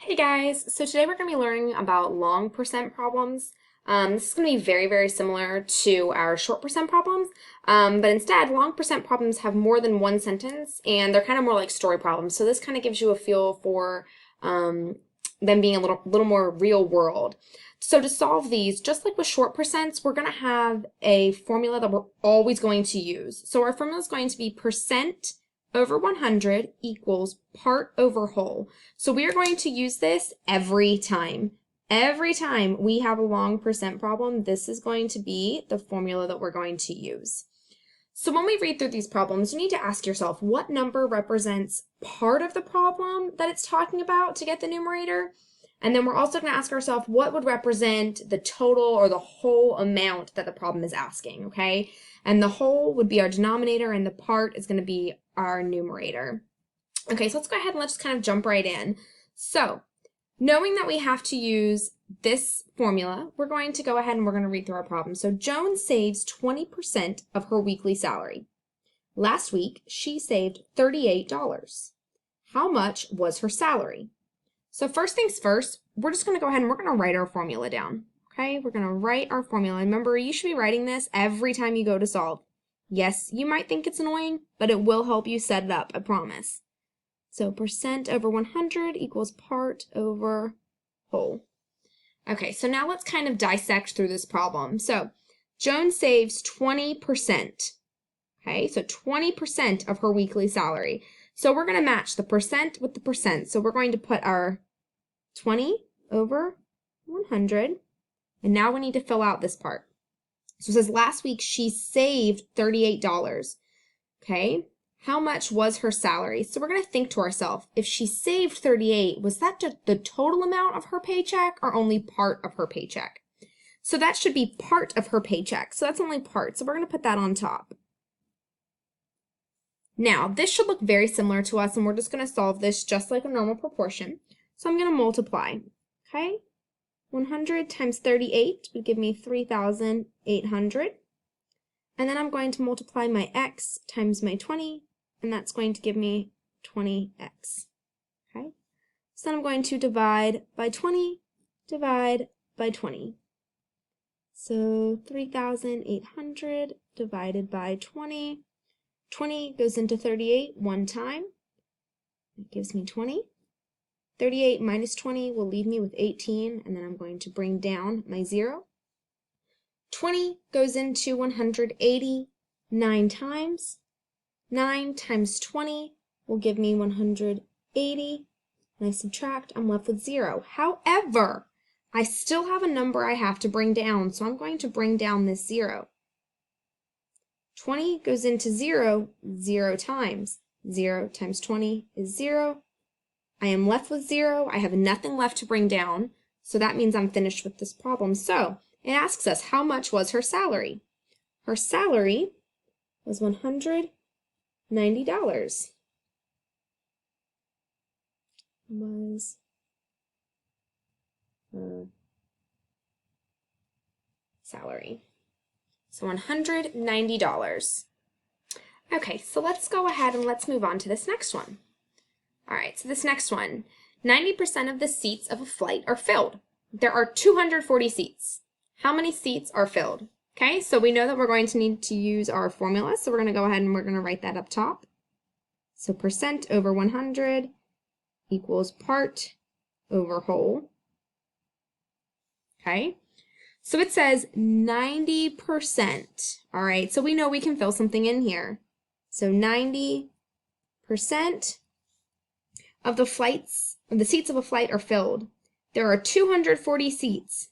Hey guys, so today we're going to be learning about long percent problems. This is going to be very, very similar to our short percent problems, but instead long percent problems have more than one sentence and they're kind of more like story problems. So this kind of gives you a feel for them being a little more real world. So to solve these, just like with short percents, we're going to have a formula that we're always going to use. So our formula is going to be percent over 100 equals part over whole. So we are going to use this every time. Every time we have a long percent problem, this is going to be the formula that we're going to use. So when we read through these problems, you need to ask yourself what number represents part of the problem that it's talking about to get the numerator. And then we're also going to ask ourselves what would represent the total or the whole amount that the problem is asking, okay? And the whole would be our denominator and the part is going to be our numerator. Okay, so let's go ahead and let's just kind of jump right in. So, knowing that we have to use this formula, we're going to go ahead and we're going to read through our problem. So, Joan saves 20% of her weekly salary. Last week, she saved $38. How much was her salary? So first things first, we're just going to go ahead and we're going to write our formula down. Okay, we're going to write our formula. And remember, you should be writing this every time you go to solve. Yes, you might think it's annoying, but it will help you set it up, I promise. So percent over 100 equals part over whole. Okay, so now let's kind of dissect through this problem. So Joan saves 20%. Okay, so 20% of her weekly salary. So we're going to match the percent with the percent. So we're going to put our 20 over 100. And now we need to fill out this part. So it says last week she saved $38. Okay, how much was her salary? So we're going to think to ourselves, if she saved 38, was that just the total amount of her paycheck or only part of her paycheck? So that should be part of her paycheck. So that's only part. So we're going to put that on top. Now, this should look very similar to us, and we're just going to solve this just like a normal proportion. So I'm going to multiply, okay? 100 times 38 would give me 3,800. And then I'm going to multiply my x times my 20, and that's going to give me 20x, okay? So then I'm going to divide by 20, divide by 20. So 3,800 divided by 20. 20 goes into 38 one time. That gives me 20. 38 minus 20 will leave me with 18, and then I'm going to bring down my 0. 20 goes into 180 9 times. 9 times 20 will give me 180. And I subtract, I'm left with 0. However, I still have a number I have to bring down, so I'm going to bring down this 0. 20 goes into 0 times. 0 times 20 is 0. I am left with 0. I have nothing left to bring down, so that means I'm finished with this problem. So it asks us, how much was her salary? Her salary was $190. Was her salary. So $190. Okay, so let's go ahead and let's move on to this next one. All right, so this next one, 90% of the seats of a flight are filled. There are 240 seats. How many seats are filled? Okay, so we know that we're going to need to use our formula, so we're going to go ahead and we're going to write that up top. So percent over 100 equals part over whole. Okay, so it says 90%. All right, so we know we can fill something in here. So 90% of the seats of a flight are filled. There are 240 seats.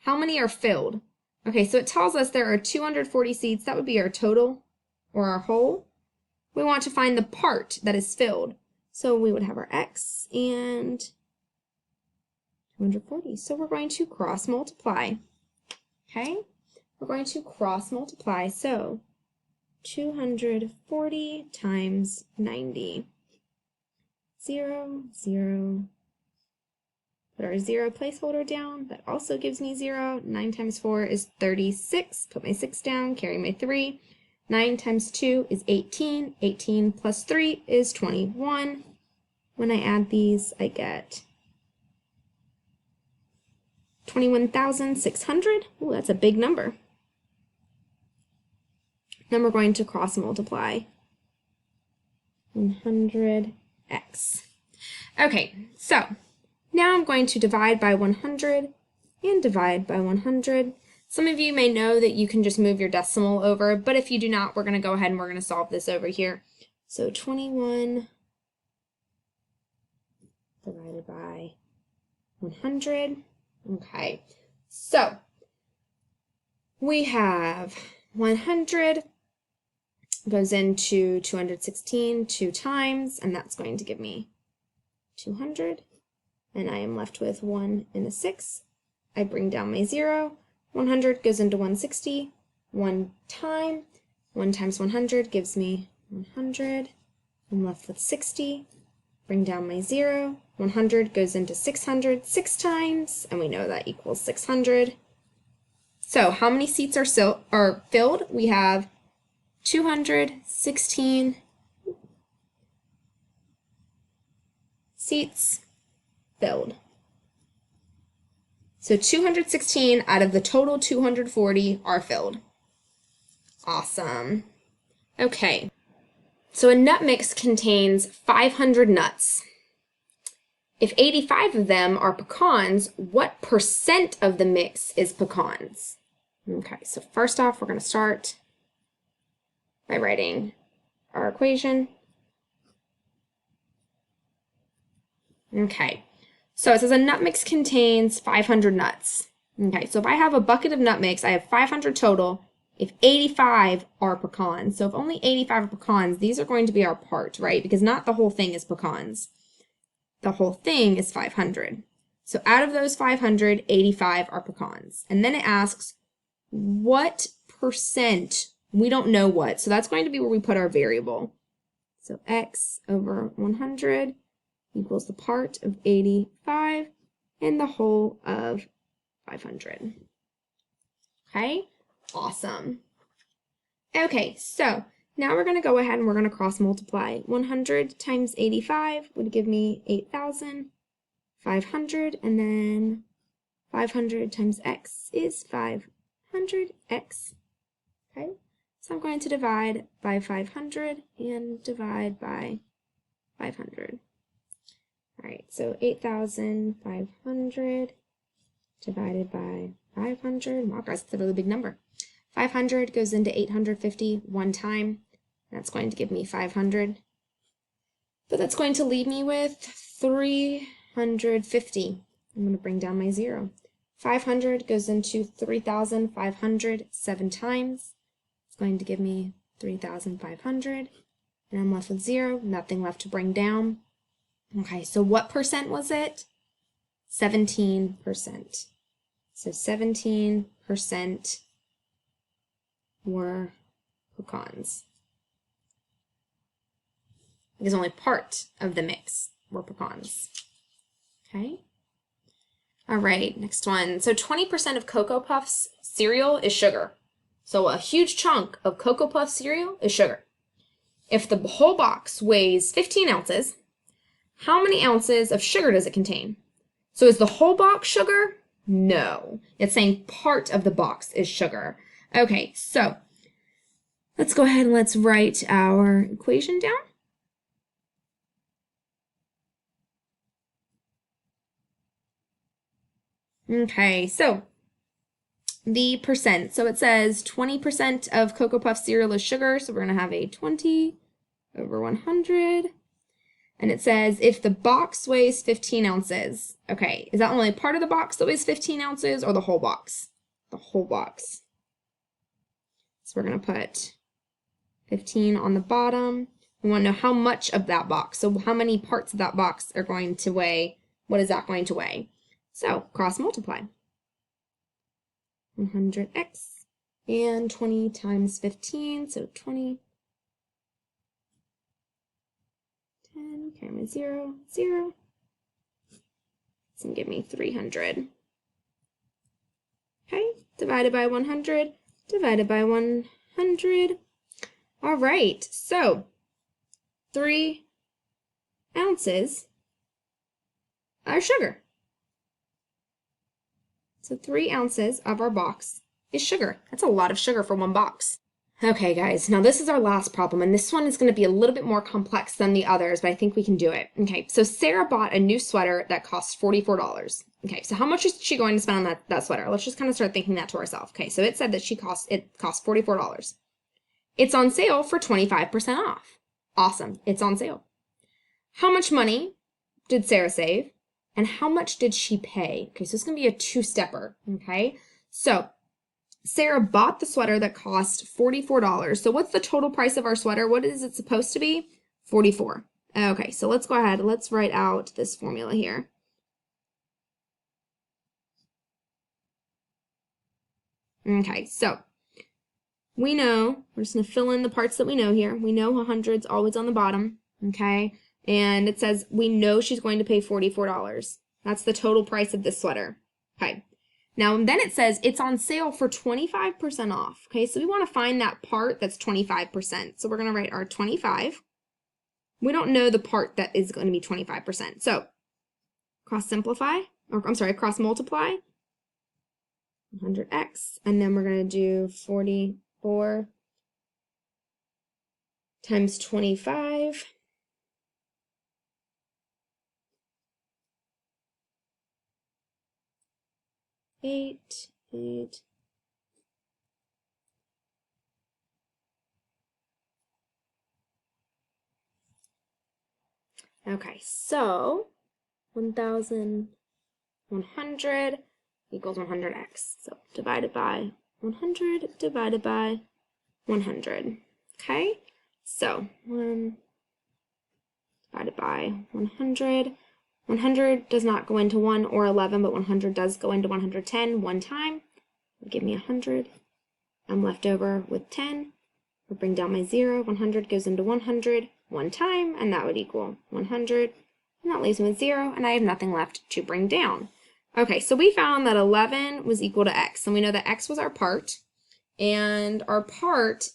How many are filled? Okay, so it tells us there are 240 seats. That would be our total or our whole. We want to find the part that is filled. So we would have our x and 240. So we're going to cross multiply. Okay, we're going to cross multiply. So 240 times 90. 0, 0. Put our 0 placeholder down. That also gives me 0. 9 times 4 is 36. Put my 6 down, carry my 3. 9 times 2 is 18. 18 plus 3 is 21. When I add these, I get 21,600. Oh, that's a big number. Then we're going to cross multiply 100x. Okay, so now I'm going to divide by 100 and divide by 100. Some of you may know that you can just move your decimal over, but if you do not, we're going to go ahead and we're going to solve this over here. So 21 divided by 100. Okay, so we have 100 goes into 216 two times, and that's going to give me 200, and I am left with 1 and a 6. I bring down my 0. 100 goes into 160 one time. 1 times 100 gives me 100. I'm left with 60. Bring down my 0. 100 goes into 600 6 times, and we know that equals 600. So how many seats are filled? We have 216 seats filled. So 216 out of the total 240 are filled. Awesome. Okay, so a nut mix contains 500 nuts. If 85 of them are pecans, what percent of the mix is pecans? Okay, so first off, we're going to start by writing our equation. Okay, so it says a nut mix contains 500 nuts. Okay, so if I have a bucket of nut mix, I have 500 total. If 85 are pecans, so if only 85 are pecans, these are going to be our part, right? Because not the whole thing is pecans. The whole thing is 500. So out of those 500, 85 are pecans. And then it asks, what percent? We don't know what, so that's going to be where we put our variable. So x over 100 equals the part of 85 and the whole of 500. Okay, awesome. Okay, so now we're going to go ahead and we're going to cross multiply. 100 times 85 would give me 8,500, and then 500 times x is 500x. Okay, so I'm going to divide by 500 and divide by 500. All right, so 8,500 divided by 500. Wow, guys, that's a really big number. 500 goes into 850 one time. That's going to give me 500. But that's going to leave me with 350. I'm going to bring down my 0. 500 goes into 3,500 7 times. It's going to give me 3,500. And I'm left with 0, nothing left to bring down. Okay, so what percent was it? 17%. So 17% were pecans. Because only part of the mix were pecans. Okay. All right, next one. So 20% of Cocoa Puffs cereal is sugar. So a huge chunk of Cocoa Puff cereal is sugar. If the whole box weighs 15 ounces, how many ounces of sugar does it contain? So is the whole box sugar? No. It's saying part of the box is sugar. Okay, so let's go ahead and let's write our equation down. Okay, so the percent. So it says 20% of Cocoa Puff cereal is sugar, so we're going to have a 20 over 100. And it says if the box weighs 15 ounces, okay, is that only part of the box that weighs 15 ounces or the whole box? The whole box. So we're going to put 15 on the bottom. We want to know how much of that box. So how many parts of that box are going to weigh? What is that going to weigh? So cross multiply. 100x and 20 times 15, so 20. 10, carry my 0, 0. It's going to give me 300. Okay, divided by 100, divided by 100. All right, so 3 ounces are sugar. So 3 ounces of our box is sugar. That's a lot of sugar for one box. Okay, guys, now this is our last problem, and this one is going to be a little bit more complex than the others, but I think we can do it. Okay, so Sarah bought a new sweater that costs $44. Okay, so how much is she going to spend on that sweater? Let's just kind of start thinking that to ourselves. Okay, so it said that it costs $44. It's on sale for 25% off. Awesome, it's on sale. How much money did Sarah save? And how much did she pay? Okay, so it's going to be a two-stepper, okay? So Sarah bought the sweater that cost $44. So what's the total price of our sweater? What is it supposed to be? 44. Okay, so let's go ahead. Let's write out this formula here. Okay, so we know, we're just going to fill in the parts that we know here. We know 100's always on the bottom, okay? And it says we know she's going to pay $44. That's the total price of this sweater. Okay. Now, then it says it's on sale for 25% off. Okay, so we want to find that part that's 25%. So we're going to write our 25. We don't know the part that is going to be 25%. So cross simplify, or I'm sorry, cross multiply 100x, and then we're going to do 44 times 25. Eight. Okay, so 1,100 equals 100x. So divided by 100 divided by 100. Okay, so 1 divided by 100. 100 does not go into 1 or 11, but 100 does go into 110 one time. It'll give me 100. I'm left over with 10. I'll bring down my 0. 100 goes into 100 one time, and that would equal 100. And that leaves me with 0, and I have nothing left to bring down. Okay, so we found that 11 was equal to x, and we know that x was our part, and our part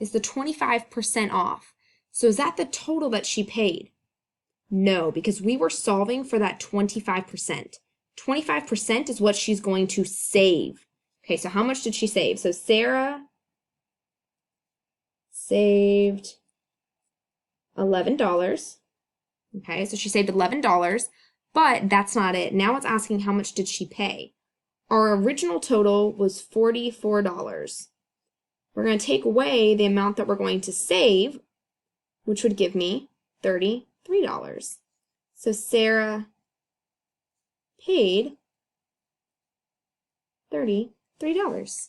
is the 25% off. So is that the total that she paid? No, because we were solving for that 25%. 25% is what she's going to save. Okay, so how much did she save? So Sarah saved $11. Okay, so she saved $11, but that's not it. Now it's asking how much did she pay. Our original total was $44. We're going to take away the amount that we're going to save, which would give me $33. So Sarah paid $33.